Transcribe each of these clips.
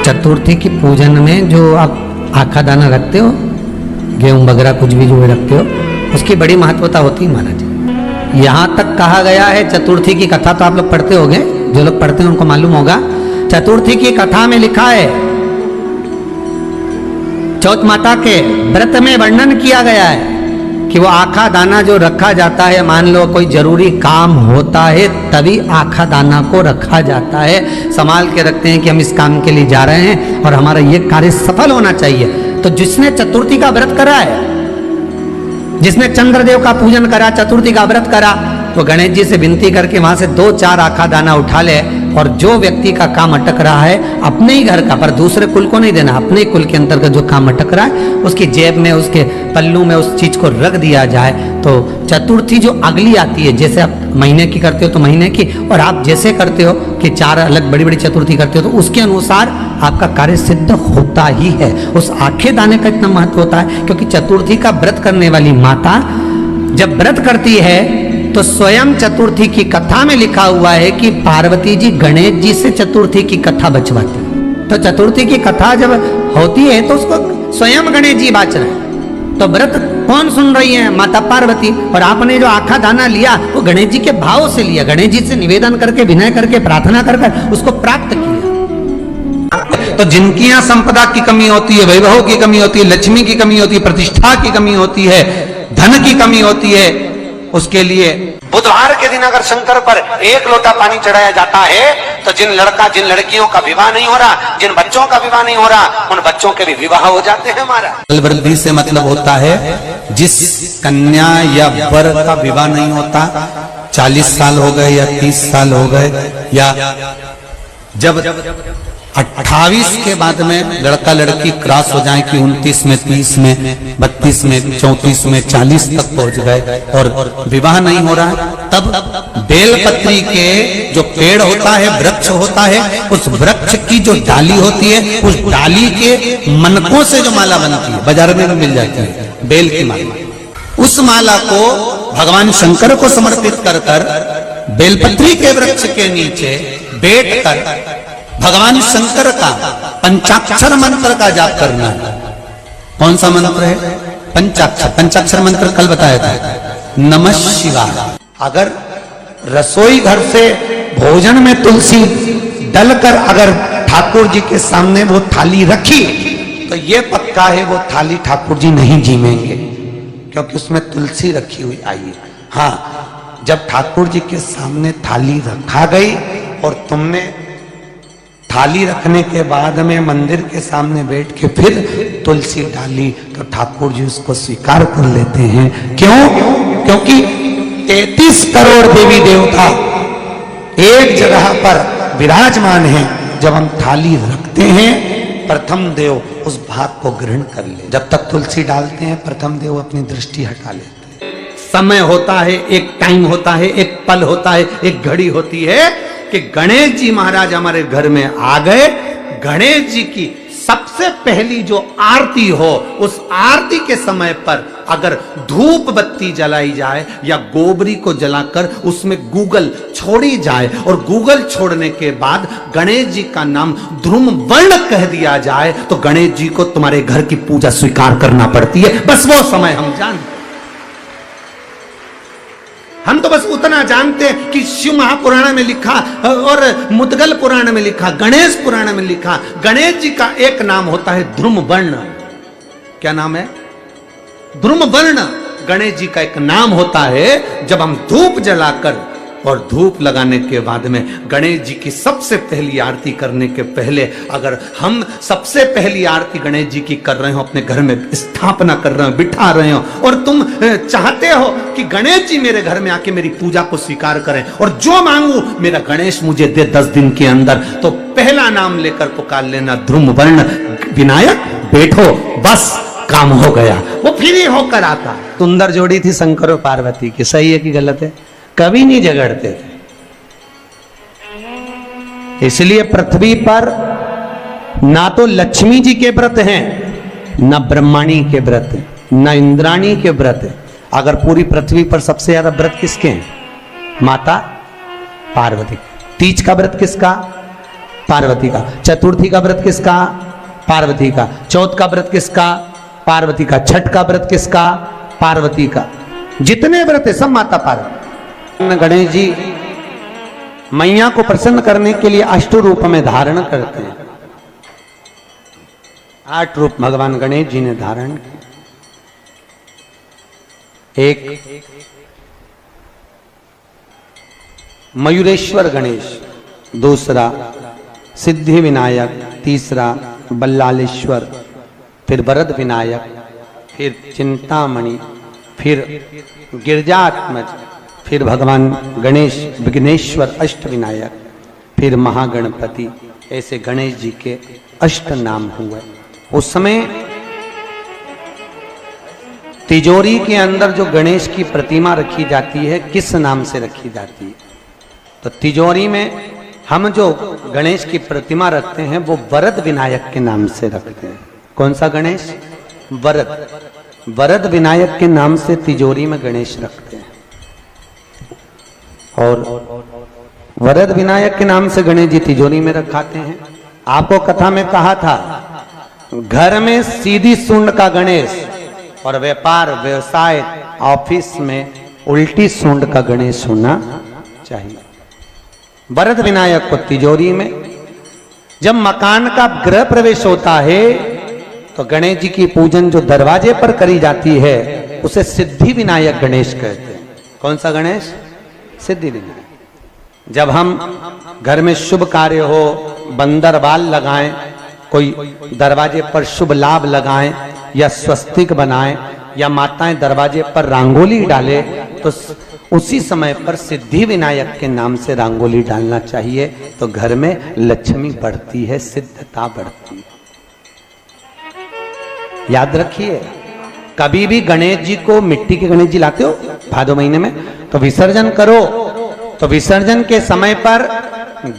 चतुर्थी की पूजन में जो आप आखा दाना रखते हो, गेहूं वगैरह कुछ भी जो रखते हो, उसकी बड़ी महत्वता होती है महाराज। यहाँ तक कहा गया है, चतुर्थी की कथा तो आप लोग पढ़ते होंगे, जो लोग पढ़ते हैं उनको मालूम होगा। चतुर्थी की कथा में लिखा है, चौथ माता के व्रत में वर्णन किया गया है कि वो आखा दाना जो रखा जाता है, मान लो कोई जरूरी काम होता है तभी आखा दाना को रखा जाता है, संभाल के रखते हैं कि हम इस काम के लिए जा रहे हैं और हमारा ये कार्य सफल होना चाहिए। तो जिसने चतुर्थी का व्रत करा है, जिसने चंद्रदेव का पूजन करा, चतुर्थी का व्रत करा, तो गणेश जी से विनती करके वहां से 2-4 आखा दाना उठा ले, और जो व्यक्ति का काम अटक रहा है अपने ही घर का, पर दूसरे कुल को नहीं देना, अपने कुल के अंतर्गत जो काम अटक रहा है उसकी जेब में, उसके पल्लू में उस चीज को रख दिया जाए। तो चतुर्थी जो अगली आती है, जैसे आप महीने की करते हो तो महीने की, और आप जैसे करते हो कि 4 अलग बड़ी बड़ी चतुर्थी करते हो, तो उसके अनुसार आपका कार्य सिद्ध होता ही है। उस आखे दाने का इतना महत्व होता है क्योंकि चतुर्थी का व्रत करने वाली माता जब व्रत करती है तो स्वयं चतुर्थी की कथा में लिखा हुआ है कि पार्वती जी गणेश जी से चतुर्थी की कथा बचवाती। तो चतुर्थी की कथा जब होती है तो उसको स्वयं गणेश जी बाच रहे हैं। तो व्रत कौन सुन रही है? माता पार्वती। और आपने जो आखा दाना लिया वो गणेश जी के भाव से लिया, गणेश जी से निवेदन करके, विनय करके, प्रार्थना कर उसको प्राप्त किया। तो जिनकी यहाँ संपदा की कमी होती है, वैभव की कमी होती है, लक्ष्मी की कमी होती है, प्रतिष्ठा की कमी होती है, धन की कमी होती है, उसके लिए बुधवार के दिन अगर शंकर पर 1 लोटा पानी चढ़ाया जाता है तो जिन लड़कियों का विवाह नहीं हो रहा, जिन बच्चों का विवाह नहीं हो रहा, उन बच्चों के भी विवाह हो जाते हैं। हमारा वृद्धि से मतलब होता है जिस कन्या या वर का विवाह नहीं होता, 40 साल हो गए या 30 साल हो गए, या जब 28 के बाद में लड़का लड़की क्रॉस हो जाए कि 29 में, 30 में, 32 में, 34 में, 40 तक पहुंच गए और विवाह नहीं हो रहा, तब बेलपत्री के जो पेड़ होता है, वृक्ष होता है, उस वृक्ष की जो डाली होती है, उस डाली के मनकों से जो माला बनती है, बाजार में भी मिल जाती है बेल की माला, उस माला को भगवान शंकर को समर्पित कर कर बेलपत्री के वृक्ष के नीचे बैठ कर भगवान शंकर का पंचाक्षर मंत्र का जाप करना है। कौन सा मंत्र है? पंचाक्षर। पंचाक्षर मंत्र कल बताया था, नमः शिवाय। अगर रसोई घर से भोजन में तुलसी डलकर अगर ठाकुर जी के सामने वो थाली रखी तो ये पक्का है वो थाली ठाकुर जी नहीं जीमेंगे, क्योंकि उसमें तुलसी रखी हुई आई है। हाँ, जब ठाकुर जी के सामने थाली रखा गई और तुमने थाली रखने के बाद में मंदिर के सामने बैठ के फिर तुलसी डाली तो ठाकुर जी उसको स्वीकार कर लेते हैं। क्यों? क्योंकि 33 करोड़ देवी देवता एक जगह पर विराजमान हैं। जब हम थाली रखते हैं, प्रथम देव उस भाग को ग्रहण कर ले। जब तक तुलसी डालते हैं, प्रथम देव अपनी दृष्टि हटा लेते हैं। समय होता है, एक टाइम होता है, एक पल होता है, एक घड़ी होती है कि गणेश जी महाराज हमारे घर में आ गए। गणेश जी की सबसे पहली जो आरती हो, उस आरती के समय पर अगर धूप बत्ती जलाई जाए या गोबरी को जलाकर उसमें गूगल छोड़ी जाए और गूगल छोड़ने के बाद गणेश जी का नाम ध्रुम वर्ण कह दिया जाए तो गणेश जी को तुम्हारे घर की पूजा स्वीकार करना पड़ती है। बस वो समय हम जानते, हम तो बस उतना जानते हैं कि शिव महापुराण में लिखा और मुद्गल पुराण में लिखा, गणेश पुराण में लिखा, गणेश जी का एक नाम होता है ध्रुम वर्ण। क्या नाम है? ध्रुम वर्ण गणेश जी का एक नाम होता है। जब हम धूप जलाकर और धूप लगाने के बाद में गणेश जी की सबसे पहली आरती करने के पहले अगर हम सबसे पहली आरती गणेश जी की कर रहे हो, अपने घर में स्थापना कर रहे हो, बिठा रहे हो, और तुम चाहते हो कि गणेश जी मेरे घर में आके मेरी पूजा को स्वीकार करें और जो मांगू मेरा गणेश मुझे दे 10 दिन के अंदर, तो पहला नाम लेकर पुकार लेना ध्रुम वर्ण विनायक, बैठो, बस काम हो गया। वो फिर ही होकर आता। सुंदर जोड़ी थी शंकर और पार्वती की, सही है कि गलत है? कभी नहीं झगड़ते थे। इसलिए पृथ्वी पर ना तो लक्ष्मी जी के व्रत हैं, ना ब्रह्माणी के व्रत हैं, ना इंद्राणी के व्रत हैं। अगर पूरी पृथ्वी पर सबसे ज्यादा व्रत किसके हैं? माता पार्वती। तीज का व्रत किसका? पार्वती का। चतुर्थी का व्रत किसका? पार्वती का। चौथ का व्रत किसका? पार्वती का। छठ का व्रत किसका? पार्वती का। जितने व्रत है सब माता पार्वती। गणेश जी मैया को प्रसन्न करने के लिए अष्ट रूप में धारण करते हैं। 8 रूप भगवान गणेश जी ने धारण किए। एक मयूरेश्वर गणेश, दूसरा सिद्धि विनायक, तीसरा बल्लालेश्वर, फिर वरद विनायक, फिर चिंतामणि, फिर गिरजात्मज, फिर भगवान गणेश विघ्नेश्वर अष्ट विनायक, फिर महागणपति। ऐसे गणेश जी के अष्ट नाम हुए। उस समय तिजोरी के अंदर जो गणेश की प्रतिमा रखी जाती है किस नाम से रखी जाती है? तो तिजोरी में हम जो गणेश की प्रतिमा रखते हैं वो वरद विनायक के नाम से रखते हैं। कौन सा गणेश? वरद। वरद विनायक के नाम से तिजोरी में गणेश रखते हैं। और वरद विनायक के नाम से गणेश जी तिजोरी में रखाते हैं। आपको कथा में कहा था, घर में सीधी सूंड का गणेश और व्यापार व्यवसाय ऑफिस में उल्टी सूंड का गणेश होना चाहिए। वरद विनायक को तिजोरी में। जब मकान का गृह प्रवेश होता है तो गणेश जी की पूजन जो दरवाजे पर करी जाती है उसे सिद्धि विनायक गणेश कहते हैं। कौन सा गणेश? सिद्धि विनायक। जब हम घर में शुभ कार्य हो, बंदर बाल लगाएं, कोई दरवाजे पर शुभ लाभ लगाएं या स्वस्तिक बनाएं या माताएं दरवाजे पर रंगोली डाले तो उसी समय पर सिद्धि विनायक के नाम से रंगोली डालना चाहिए। तो घर में लक्ष्मी बढ़ती है, सिद्धता बढ़ती है। याद रखिए, कभी भी गणेश जी को, मिट्टी के गणेश जी लाते हो भादो महीने में, तो विसर्जन करो तो विसर्जन के समय पर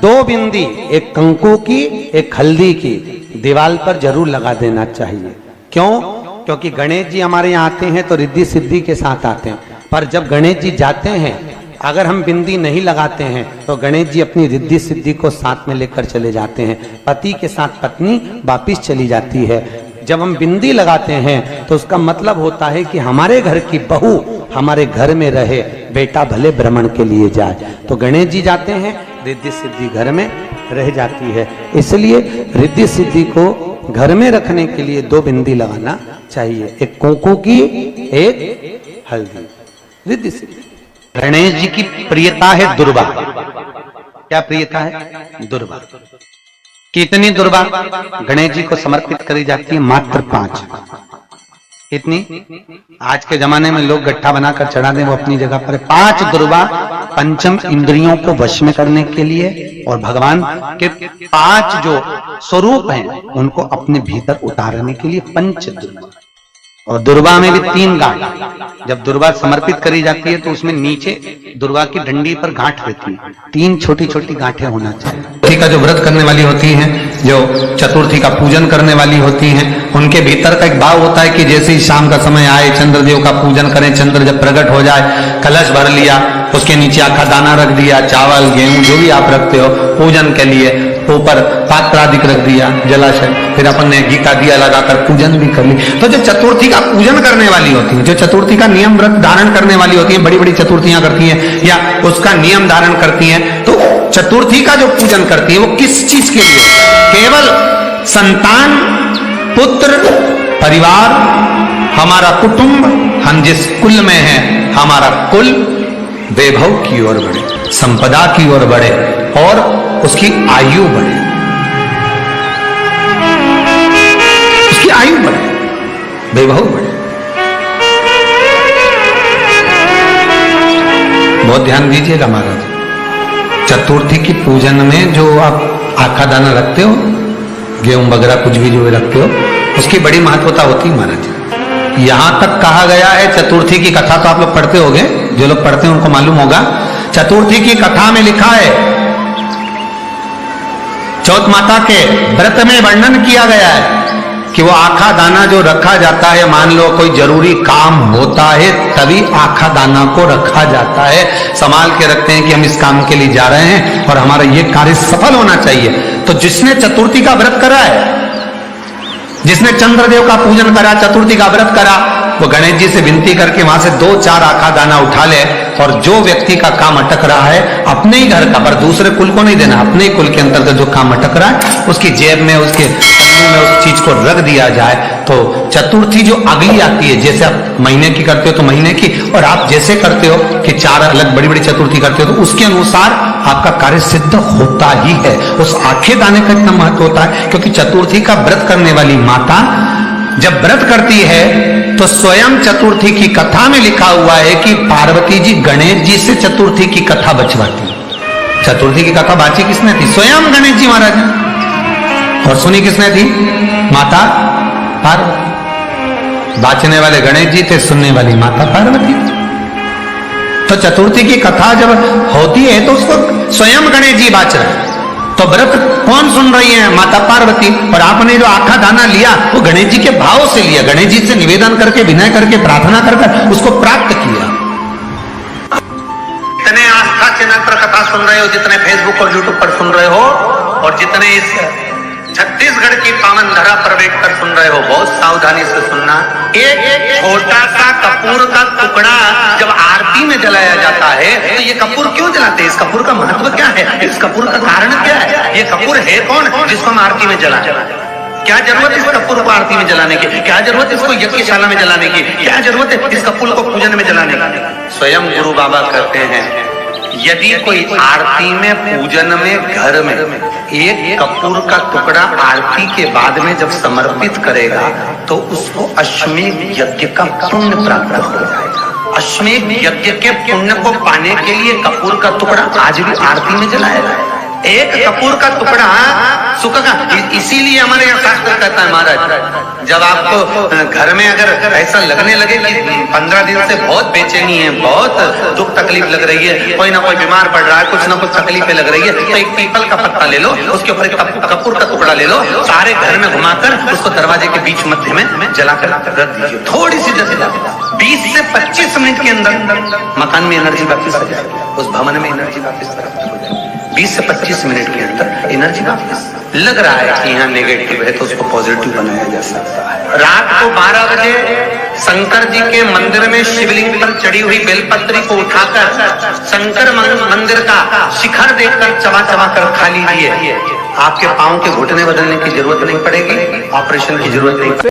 2 बिंदी, एक कंकु की एक हल्दी की, दीवार पर जरूर लगा देना चाहिए। क्यों? क्योंकि गणेश जी हमारे यहाँ आते हैं तो रिद्धि सिद्धि के साथ आते हैं। पर जब गणेश जी जाते हैं, अगर हम बिंदी नहीं लगाते हैं तो गणेश जी अपनी रिद्धि सिद्धि को साथ में लेकर चले जाते हैं। पति के साथ पत्नी वापिस चली जाती है। जब हम बिंदी लगाते हैं तो उसका मतलब होता है कि हमारे घर की बहू हमारे घर में रहे, बेटा भले भ्रमण के लिए जाए। तो गणेश जी जाते हैं, रिद्धि सिद्धि घर में रह जाती है। इसलिए रिद्धि सिद्धि को घर में रखने के लिए 2 बिंदी लगाना चाहिए, एक कुंकू की, एक हल्दी। रिद्धि सिद्धि। गणेश जी की प्रियता है दुर्वा। क्या प्रियता है? दुर्वा। कितनी दुर्वा गणेश जी को समर्पित करी जाती है? मात्र 5। कितनी? आज के जमाने में लोग गट्ठा बनाकर चढ़ा दें, वो अपनी जगह पर। 5 दुर्वा पंचम इंद्रियों को वश में करने के लिए और भगवान के 5 जो स्वरूप हैं उनको अपने भीतर उतारने के लिए 5 दुर्वा। और दुर्वा में भी 3 गांठ। जब दुर्वा समर्पित करी जाती है तो उसमें नीचे दुर्वा की डंडी पर गांठ रहती है, 3 छोटी छोटी गांठें होना चाहिए। चतुर्थी का जो व्रत करने वाली होती हैं, जो चतुर्थी का पूजन करने वाली होती हैं, उनके भीतर का एक भाव होता है कि जैसे ही शाम का समय आए चंद्रदेव का पूजन करें। चंद्र जब प्रकट हो जाए, कलश भर लिया, उसके नीचे आखा दाना रख दिया, चावल गेहूं जो भी आप रखते हो पूजन के लिए, ऊपर पात्र आदि रख दिया, जलाशय, फिर अपन ने घी का दिया लगाकर पूजन भी कर ली। तो जो चतुर्थी का पूजन करने वाली होती है, जो चतुर्थी का नियम व्रत धारण करने वाली होती है, बड़ी बड़ी चतुर्थियां करती हैं या उसका नियम धारण करती हैं, तो चतुर्थी का जो पूजन करती है वो किस चीज के लिए? केवल संतान, पुत्र, परिवार, हमारा कुटुंब, हम जिस कुल में हैं, हमारा कुल वैभव की ओर बढ़े, संपदा की ओर बढ़े और उसकी आयु बढ़े, उसकी आयु बढ़े, वैभव बढ़े। बहुत ध्यान दीजिएगा महाराज। चतुर्थी की पूजन में जो आप आखा दाना रखते हो, गेहूं वगैरह कुछ भी जो रखते हो, उसकी बड़ी महत्वता होती है महाराज। यहां तक कहा गया है, चतुर्थी की कथा तो आप लोग पढ़ते होंगे, जो लोग पढ़ते हैं उनको मालूम होगा। चतुर्थी की कथा में लिखा है, चौथ माता के व्रत में वर्णन किया गया है कि वो आखा दाना जो रखा जाता है, मान लो कोई जरूरी काम होता है तभी आखा दाना को रखा जाता है, संभाल के रखते हैं कि हम इस काम के लिए जा रहे हैं और हमारा ये कार्य सफल होना चाहिए। तो जिसने चतुर्थी का व्रत करा है, जिसने चंद्रदेव का पूजन करा, चतुर्थी का व्रत करा, वो गणेश जी से विनती करके वहां से 2-4 आखा दाना उठा ले, और जो व्यक्ति का काम अटक रहा है अपने ही घर का, पर दूसरे कुल को नहीं देना, अपने ही कुल के अंतर्गत जो काम अटक रहा है उसकी जेब में, उसके पन्नू में उस चीज को रख दिया जाए। तो चतुर्थी जो अगली आती है, जैसे आप महीने की करते हो तो महीने की, और आप जैसे करते हो कि 4 अलग बड़ी बड़ी चतुर्थी करते हो, तो उसके अनुसार आपका कार्य सिद्ध होता ही है। उस आखे दाने का इतना महत्व होता है, क्योंकि चतुर्थी का व्रत करने वाली माता जब व्रत करती है तो स्वयं चतुर्थी की कथा में लिखा हुआ है कि पार्वती जी गणेश जी से चतुर्थी की कथा बचवाती। चतुर्थी की कथा बाची किसने थी? स्वयं गणेश जी महाराज ने। और सुनी किसने थी? माता पार्वती। बाचने वाले गणेश जी थे, सुनने वाली माता पार्वती। तो चतुर्थी की कथा जब होती है तो उसको स्वयं गणेश जी बाच रहे, तो व्रत कौन सुन रही है? माता पार्वती। और आपने जो आखा दाना लिया वो गणेश जी के भाव से लिया, गणेश जी से निवेदन करके, विनय करके, प्रार्थना कर उसको प्राप्त किया। जितने आस्था चैनल पर कथा सुन रहे हो, जितने फेसबुक और यूट्यूब पर सुन रहे हो, और जितने इस छत्तीसगढ़ की पावन धरा पर बैठकर सुन रहे हो, बहुत सावधानी से सुनना। एक छोटा सा कपूर का टुकड़ा जब आरती में जलाया जाता है तो ये कपूर क्यों जलाते हैं? इस कपूर का महत्व क्या है? इस कपूर का कारण क्या है? ये कपूर है कौन जिसको हम आरती में जलाएं? क्या जरूरत इस कपूर को आरती में जलाने की? क्या जरूरत इसको यज्ञशाला में जलाने की? क्या जरूरत है इस कपूर को पूजन में जलाने की? स्वयं गुरु बाबा कहते हैं, यदि कोई आरती में, पूजन में, घर में एक कपूर का टुकड़ा आरती के बाद में जब समर्पित करेगा तो उसको अश्वमेध यज्ञ का पुण्य प्राप्त हो जाएगा। अश्वमेध यज्ञ के पुण्य को पाने के लिए कपूर का टुकड़ा आज भी आरती में जलाया जाए। एक कपूर का टुकड़ा सुख का, इसीलिए हमारे यहाँ शास्त्र कहता है महाराज, जब आपको घर में अगर ऐसा लगने लगे कि 15 दिन से बहुत बेचैनी है, बहुत दुख तकलीफ लग रही है, कोई ना कोई बीमार पड़ रहा है, कुछ ना कुछ तकलीफें लग रही है, तो एक पीपल का पत्ता ले लो, उसके ऊपर एक कपूर का टुकड़ा ले लो, सारे घर में घुमाकर उसको दरवाजे के बीच मध्य में जलाकर रख दीजिए। थोड़ी सी जला 20 से 25 मिनट के अंदर मकान में एनर्जी वापिस आ जाएगी, उस भवन में एनर्जी वापिस हो जाएगी। 20 से 25 मिनट के अंदर एनर्जी वापस। लग रहा है कि यहाँ नेगेटिव है तो उसको पॉजिटिव बनाया जा सकता है। रात को 12 बजे शंकर जी के मंदिर में शिवलिंग पर चढ़ी हुई बेलपत्री को उठाकर शंकर मंदिर का शिखर देखकर चबा चबा कर खा लीजिए। आपके पांव के घुटने बदलने की जरूरत नहीं पड़ेगी, ऑपरेशन की जरूरत नहीं।